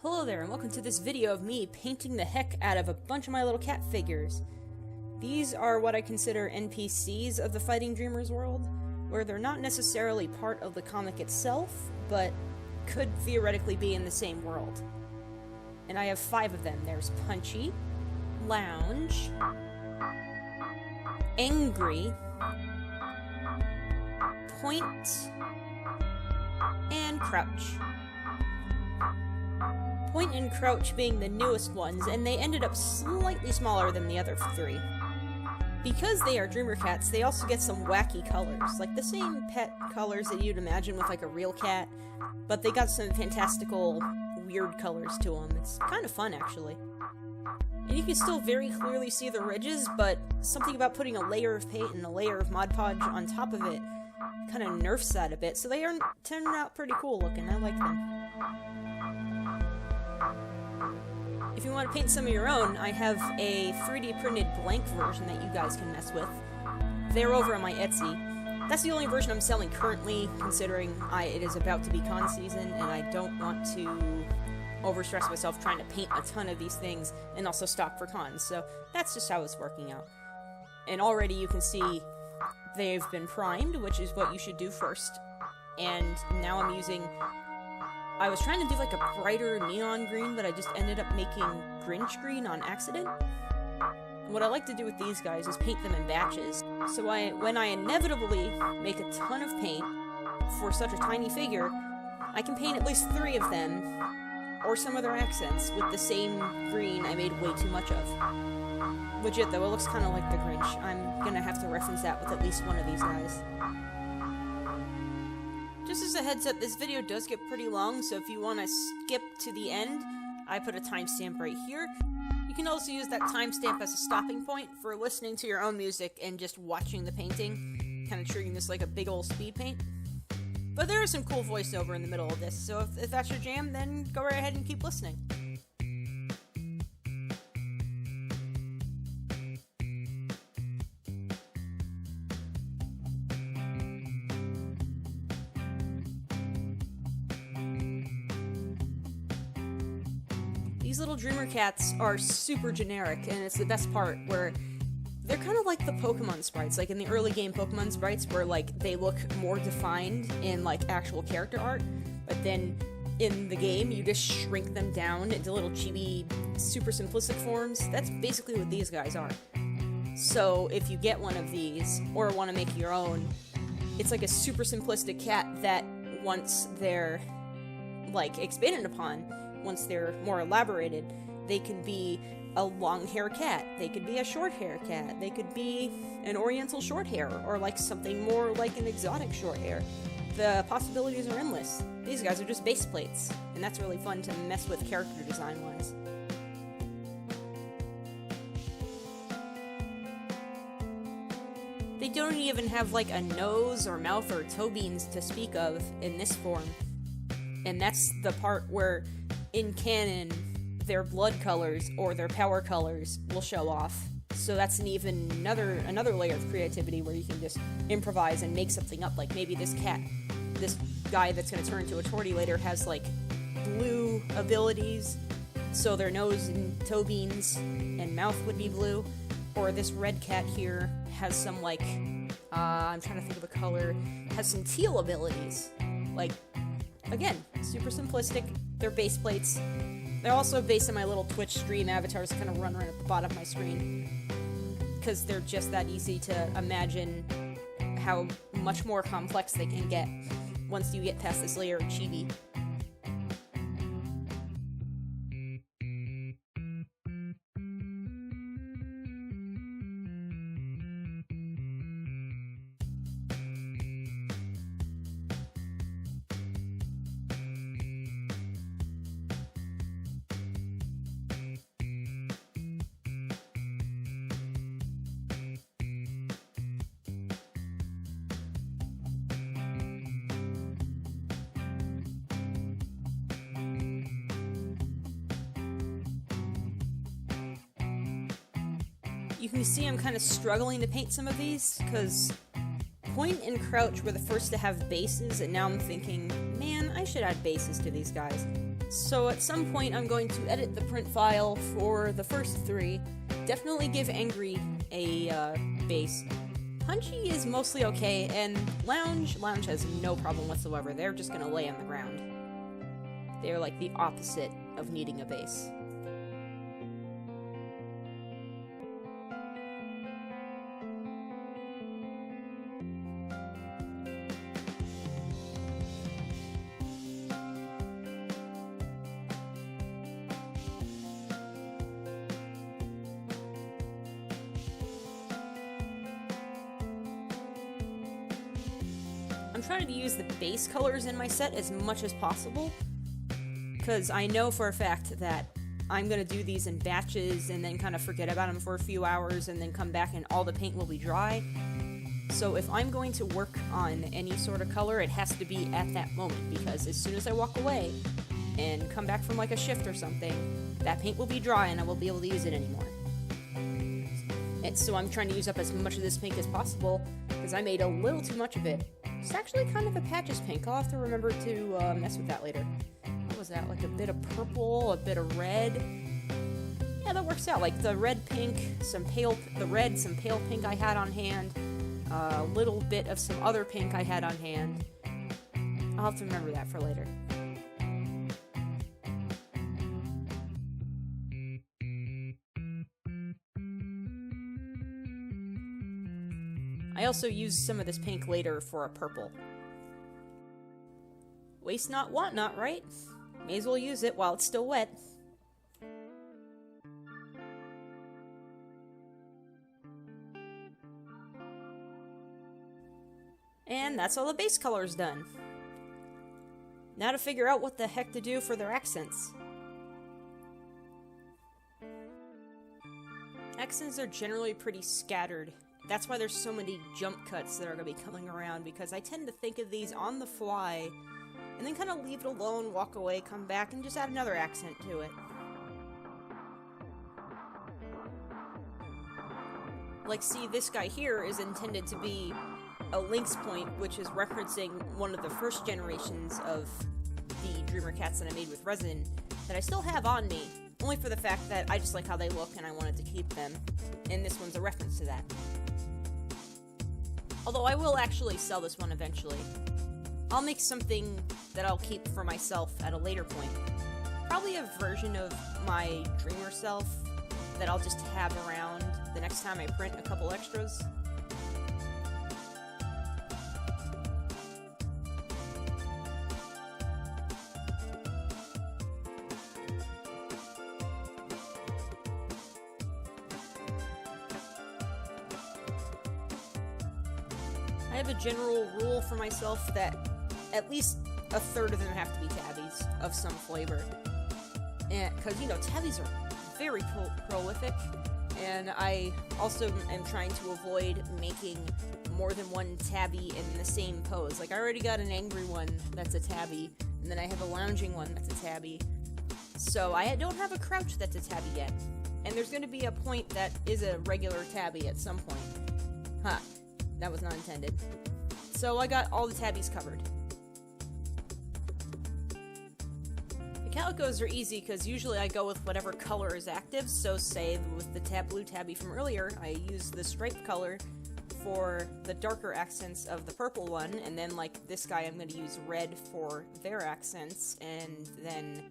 Hello there, and welcome to this video of me painting the heck out of a bunch of my little cat figures. These are what I consider NPCs of the Fighting Dreamers world, where they're not necessarily part of the comic itself, but could theoretically be in the same world. And I have 5 of them. There's Punchy, Lounge, Angry, Point, and Crouch. Point and Crouch being the newest ones, and they ended up slightly smaller than the other 3. Because they are Dreamer Cats, they also get some wacky colors, like the same pet colors that you'd imagine with like a real cat, but they got some fantastical, weird colors to them. It's kind of fun, actually. And you can still very clearly see the ridges, but something about putting a layer of paint and a layer of Mod Podge on top of it kind of nerfs that a bit, so they are turning out pretty cool looking. I like them. If you want to paint some of your own, I have a 3D printed blank version that you guys can mess with. They're over on my Etsy. That's the only version I'm selling currently, considering it is about to be con season, and I don't want to overstress myself trying to paint a ton of these things and also stock for cons, so that's just how it's working out. And already you can see they've been primed, which is what you should do first. And now I'm using... I was trying to do like a brighter neon green, but I just ended up making Grinch green on accident. And what I like to do with these guys is paint them in batches. So when I inevitably make a ton of paint for such a tiny figure, I can paint at least 3 of them, or some other accents, with the same green I made way too much of. Legit though, it looks kind of like the Grinch. I'm gonna have to reference that with at least one of these guys. Just as a heads up, this video does get pretty long, so if you want to skip to the end, I put a timestamp right here. You can also use that timestamp as a stopping point for listening to your own music and just watching the painting, kind of treating this like a big old speed paint. But there is some cool voiceover in the middle of this, so if that's your jam, then go right ahead and keep listening. These little Dreamer Cats are super generic, and it's the best part, where they're kind of like the Pokemon sprites, like in the early game Pokemon sprites, where like they look more defined in like actual character art, but then in the game you just shrink them down into little chibi, super simplistic forms. That's basically what these guys are. So if you get one of these, or want to make your own, it's like a super simplistic cat that once they're like expanded upon, once they're more elaborated, they could be a long hair cat, they could be a short hair cat, they could be an oriental short hair, or like something more like an exotic short hair. The possibilities are endless. These guys are just base plates, and that's really fun to mess with character design wise. They don't even have like a nose or mouth or toe beans to speak of in this form. And that's the part where in canon, their blood colors or their power colors will show off. So that's another layer of creativity where you can just improvise and make something up. Like maybe this guy that's going to turn into a tortie later has like blue abilities, so their nose and toe beans and mouth would be blue. Or this red cat here has some like, I'm trying to think of a color, has some teal abilities. Like, again, super simplistic. They're base plates. They're also based on my little Twitch stream avatars that kind of run right at the bottom of my screen, because they're just that easy to imagine how much more complex they can get once you get past this layer of chibi. You can see I'm kind of struggling to paint some of these, because Point and Crouch were the first to have bases, and now I'm thinking, man, I should add bases to these guys. So at some point I'm going to edit the print file for the first 3. Definitely give Angry a base. Punchy is mostly okay, and Lounge has no problem whatsoever. They're just gonna lay on the ground. They're like the opposite of needing a base. I'm trying to use the base colors in my set as much as possible, because I know for a fact that I'm going to do these in batches and then kind of forget about them for a few hours and then come back and all the paint will be dry. So if I'm going to work on any sort of color, it has to be at that moment, because as soon as I walk away and come back from like a shift or something, that paint will be dry and I won't be able to use it anymore. And so I'm trying to use up as much of this pink as possible, because I made a little too much of it. It's actually kind of a patches pink. I'll have to remember to mess with that later. What was that? Like a bit of purple, a bit of red. Yeah, that works out. Like the red pink, some pale pink I had on hand, a little bit of some other pink I had on hand. I'll have to remember that for later. I also used some of this pink later for a purple. Waste not, want not, right? May as well use it while it's still wet. And that's all the base colors done. Now to figure out what the heck to do for their accents. Accents are generally pretty scattered. That's why there's so many jump cuts that are going to be coming around, because I tend to think of these on the fly, and then kind of leave it alone, walk away, come back, and just add another accent to it. Like, see, this guy here is intended to be a lynx point, which is referencing one of the first generations of the Dreamer Cats that I made with resin, that I still have on me, only for the fact that I just like how they look and I wanted to keep them, and this one's a reference to that. Although I will actually sell this one eventually. I'll make something that I'll keep for myself at a later point. Probably a version of my Dreamer self that I'll just have around the next time I print a couple extras. I have a general rule for myself that at least a third of them have to be tabbies of some flavor. And because, you know, tabbies are very prolific, and I also am trying to avoid making more than one tabby in the same pose. Like, I already got an angry one that's a tabby, and then I have a lounging one that's a tabby. So I don't have a crouch that's a tabby yet. And there's going to be a point that is a regular tabby at some point. Huh. That was not intended. So I got all the tabbies covered. The calicos are easy because usually I go with whatever color is active, so say with the blue tabby from earlier, I use the striped color for the darker accents of the purple one, and then like this guy I'm going to use red for their accents, and then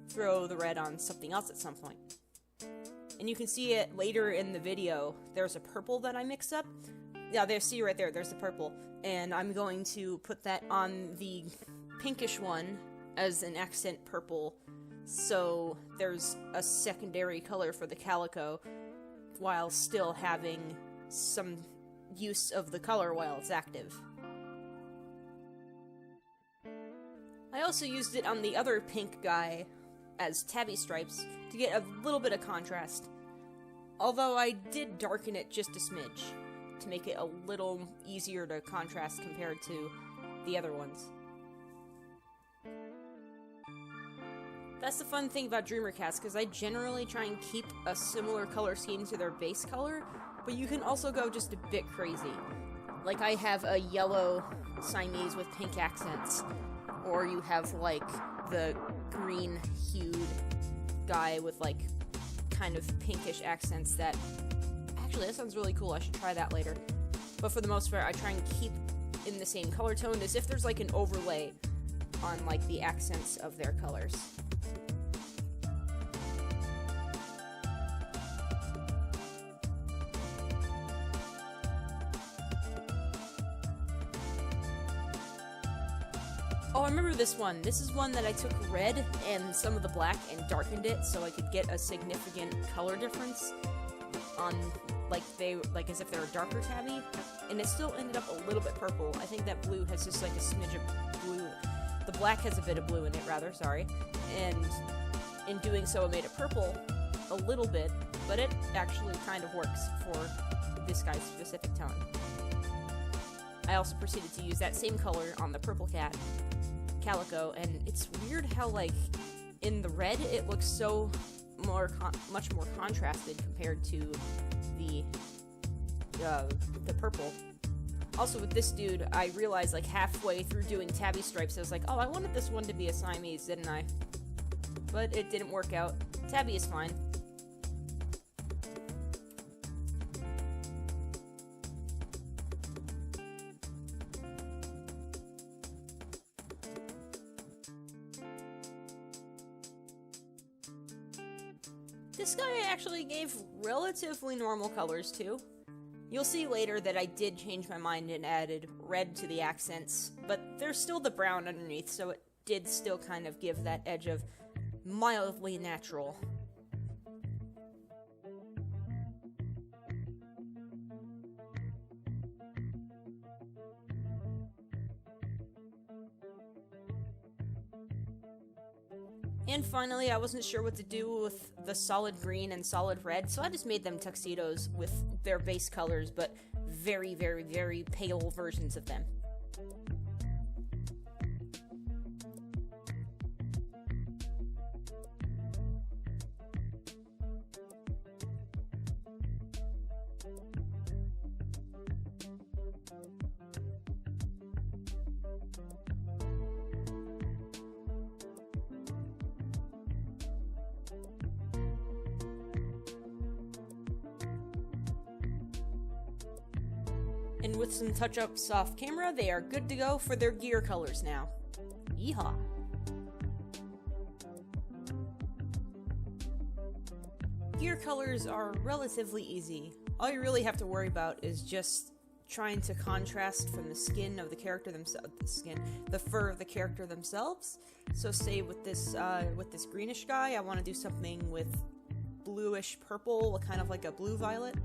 throw the red on something else at some point. And you can see it later in the video, there's a purple that I mix up. Yeah, there, see right there, there's the purple. And I'm going to put that on the pinkish one as an accent purple, so there's a secondary color for the calico, while still having some use of the color while it's active. I also used it on the other pink guy as tabby stripes to get a little bit of contrast, although I did darken it just a smidge to make it a little easier to contrast compared to the other ones. That's the fun thing about Dreamer Cats, because I generally try and keep a similar color scheme to their base color, but you can also go just a bit crazy. Like I have a yellow Siamese with pink accents, or you have like the green hued guy with like kind of pinkish accents that actually that sounds really cool. I should try that later. But for the most part, I try and keep in the same color tone as if there's like an overlay on like the accents of their colors. Oh, I remember this one. This is one that I took red and some of the black and darkened it so I could get a significant color difference on, like as if they were darker tabby, and it still ended up a little bit purple. I think that blue has just like a smidge of blue. The black has a bit of blue in it, rather, sorry. And in doing so, it made it purple a little bit, but it actually kind of works for this guy's specific tone. I also proceeded to use that same color on the purple cat, Calico, and it's weird how, like, in the red, it looks so much more contrasted compared to the purple. Also, with this dude, I realized, like, halfway through doing tabby stripes, I was like, oh, I wanted this one to be a Siamese, didn't I? But it didn't work out. Tabby is fine. This guy I actually gave relatively normal colors to. You'll see later that I did change my mind and added red to the accents, but there's still the brown underneath, so it did still kind of give that edge of mildly natural. And finally, I wasn't sure what to do with the solid green and solid red, so I just made them tuxedos with their base colors, but very, very, very pale versions of them. And with some touch-ups off camera, they are good to go for their gear colors now. Yeehaw! Gear colors are relatively easy. All you really have to worry about is just trying to contrast from the skin of the character themselves, the fur of the character themselves. So say with this greenish guy, I want to do something with bluish purple, kind of like a blue-violet.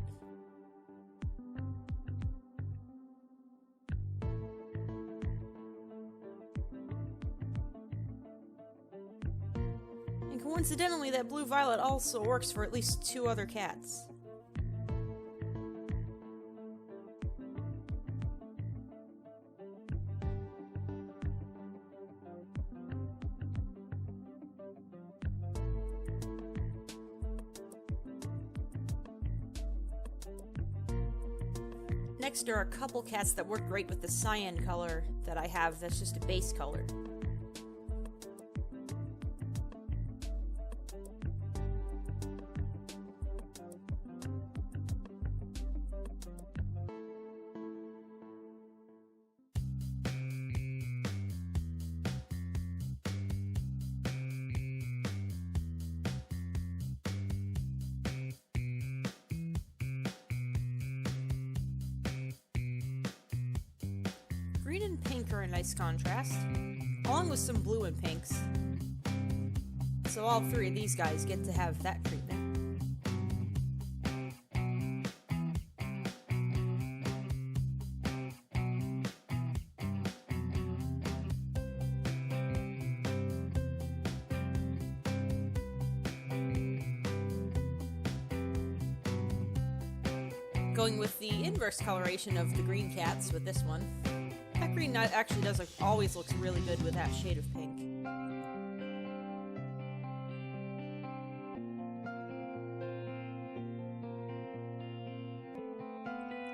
Coincidentally, that blue-violet also works for at least 2 other cats. Next are a couple cats that work great with the cyan color that I have that's just a base color. Green and pink are a nice contrast, along with some blue and pinks. So all 3 of these guys get to have that treatment. Going with the inverse coloration of the green cats with this one. That green actually always looks really good with that shade of pink.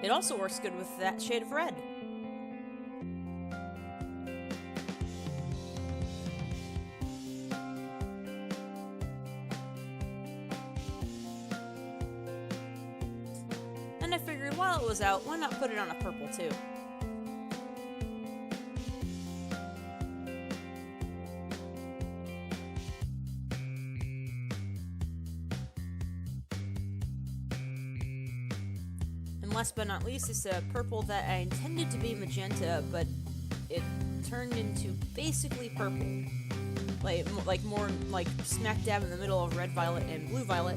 It also works good with that shade of red. while it was out, why not put it on a purple too? And last but not least, it's a purple that I intended to be magenta, but it turned into basically purple. Like more like smack dab in the middle of red violet and blue violet.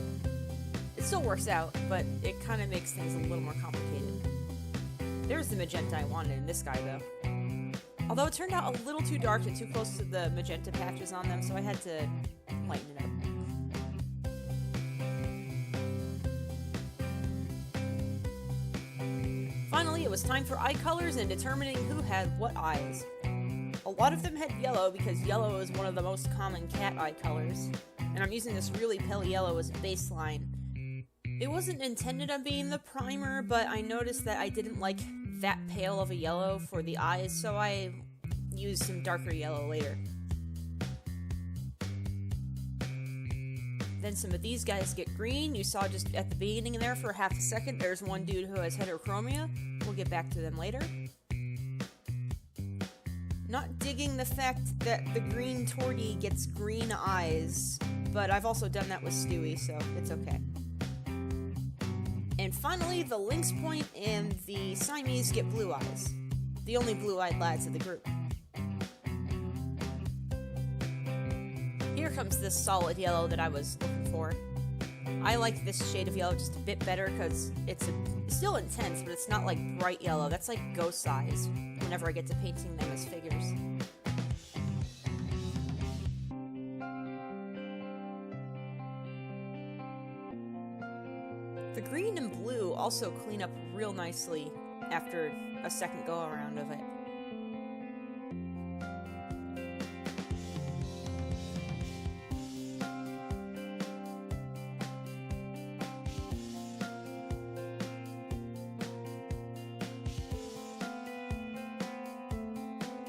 It still works out, but it kind of makes things a little more complicated. There's the magenta I wanted in this guy, though. Although it turned out a little too dark and too close to the magenta patches on them, so I had to lighten it up. Finally, it was time for eye colors and determining who had what eyes. A lot of them had yellow because yellow is one of the most common cat eye colors, and I'm using this really pale yellow as a baseline. It wasn't intended on being the primer, but I noticed that I didn't like that pale of a yellow for the eyes, so I used some darker yellow later. Then some of these guys get green. You saw just at the beginning there for half a second, there's one dude who has heterochromia. We'll get back to them later. Not digging the fact that the green tortie gets green eyes, but I've also done that with Stewie, so it's okay. And finally, the Lynx Point and the Siamese get blue eyes. The only blue-eyed lads of the group. Here comes this solid yellow that I was looking for. I like this shade of yellow just a bit better because it's still intense, but it's not like bright yellow. That's like ghost eyes whenever I get to painting them as figures. The green and blue also clean up real nicely after a second go-around of it.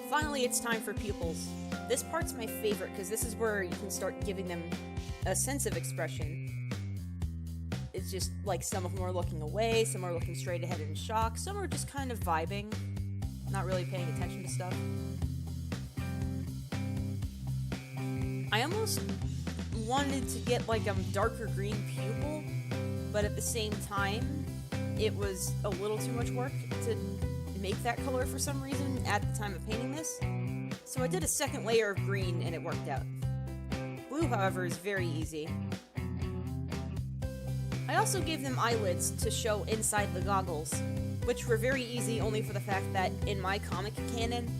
Finally, it's time for pupils. This part's my favorite because this is where you can start giving them a sense of expression. It's just like some of them are looking away, some are looking straight ahead in shock, some are just kind of vibing, not really paying attention to stuff. I almost wanted to get like a darker green pupil, but at the same time, it was a little too much work to make that color for some reason at the time of painting this. So I did a second layer of green and it worked out. Blue, however, is very easy. I also gave them eyelids to show inside the goggles, which were very easy only for the fact that in my comic canon,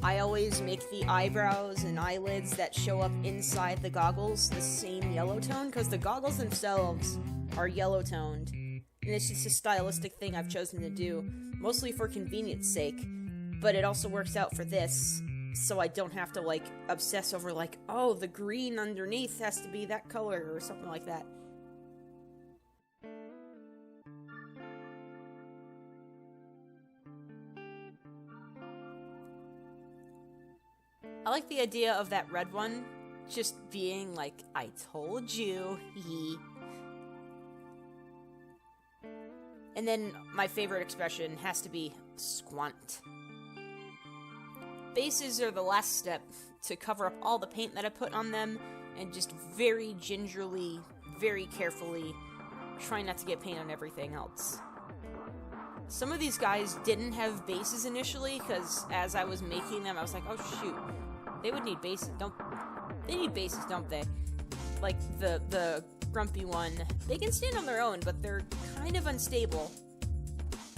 I always make the eyebrows and eyelids that show up inside the goggles the same yellow tone, because the goggles themselves are yellow toned, and it's just a stylistic thing I've chosen to do, mostly for convenience sake, but it also works out for this, so I don't have to like obsess over like, oh, the green underneath has to be that color or something like that. I like the idea of that red one just being like, I told you, hee. And then my favorite expression has to be squant. Bases are the last step to cover up all the paint that I put on them and just very gingerly, very carefully try not to get paint on everything else. Some of these guys didn't have bases initially because as I was making them, I was like, oh shoot. They would need bases, they need bases, don't they? Like the grumpy one. They can stand on their own, but they're kind of unstable.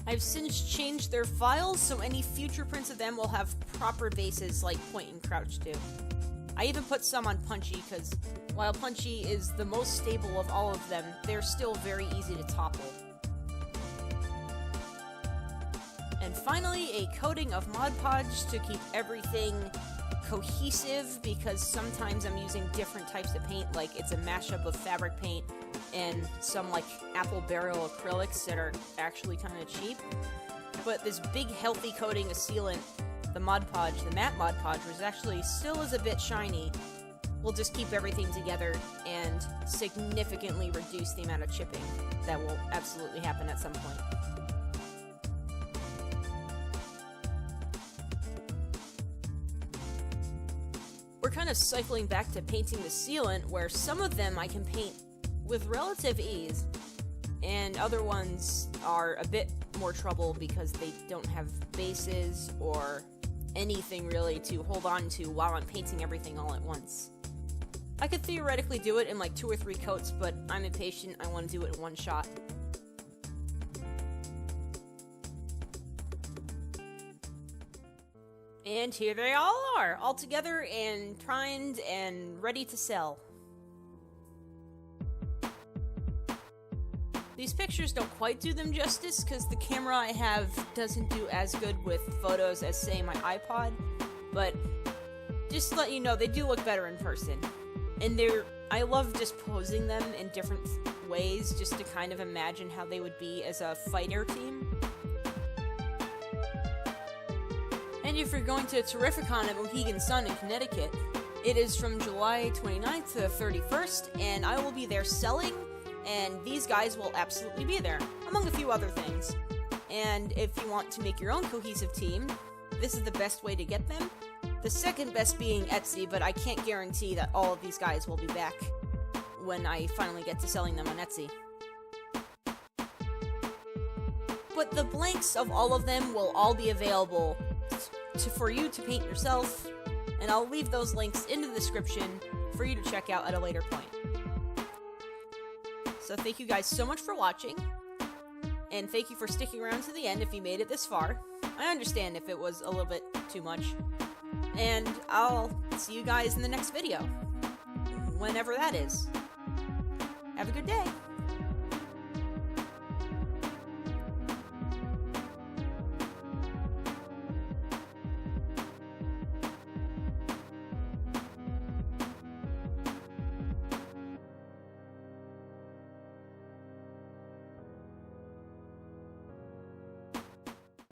I've since changed their files, so any future prints of them will have proper bases like point and crouch do. I even put some on Punchy, because while Punchy is the most stable of all of them, they're still very easy to topple. And finally, a coating of Mod Podge to keep everything cohesive, because sometimes I'm using different types of paint, like it's a mashup of fabric paint and some like apple barrel acrylics that are actually kind of cheap. But this big healthy coating of sealant, the Mod Podge, the matte Mod Podge, which actually still is a bit shiny, will just keep everything together and significantly reduce the amount of chipping that will absolutely happen at some point. kind of cycling back to painting the sealant, where some of them I can paint with relative ease, and other ones are a bit more trouble because they don't have bases or anything really to hold on to while I'm painting everything all at once. I could theoretically do it in like 2 or 3 coats, but I'm impatient. I want to do it in one shot. And here they all are, all together and primed and ready to sell. These pictures don't quite do them justice because the camera I have doesn't do as good with photos as, say, my iPod, but just to let you know, they do look better in person. And I love just posing them in different ways just to kind of imagine how they would be as a fighter team. And if you're going to Terrificon at Mohegan Sun in Connecticut, it is from July 29th to the 31st, and I will be there selling, and these guys will absolutely be there, among a few other things. And if you want to make your own cohesive team, this is the best way to get them. The second best being Etsy, but I can't guarantee that all of these guys will be back when I finally get to selling them on Etsy. But the blanks of all of them will all be available for you to paint yourself, and I'll leave those links in the description for you to check out at a later point. So thank you guys so much for watching, and thank you for sticking around to the end if you made it this far. I understand if it was a little bit too much. And I'll see you guys in the next video, whenever that is. Have a good day!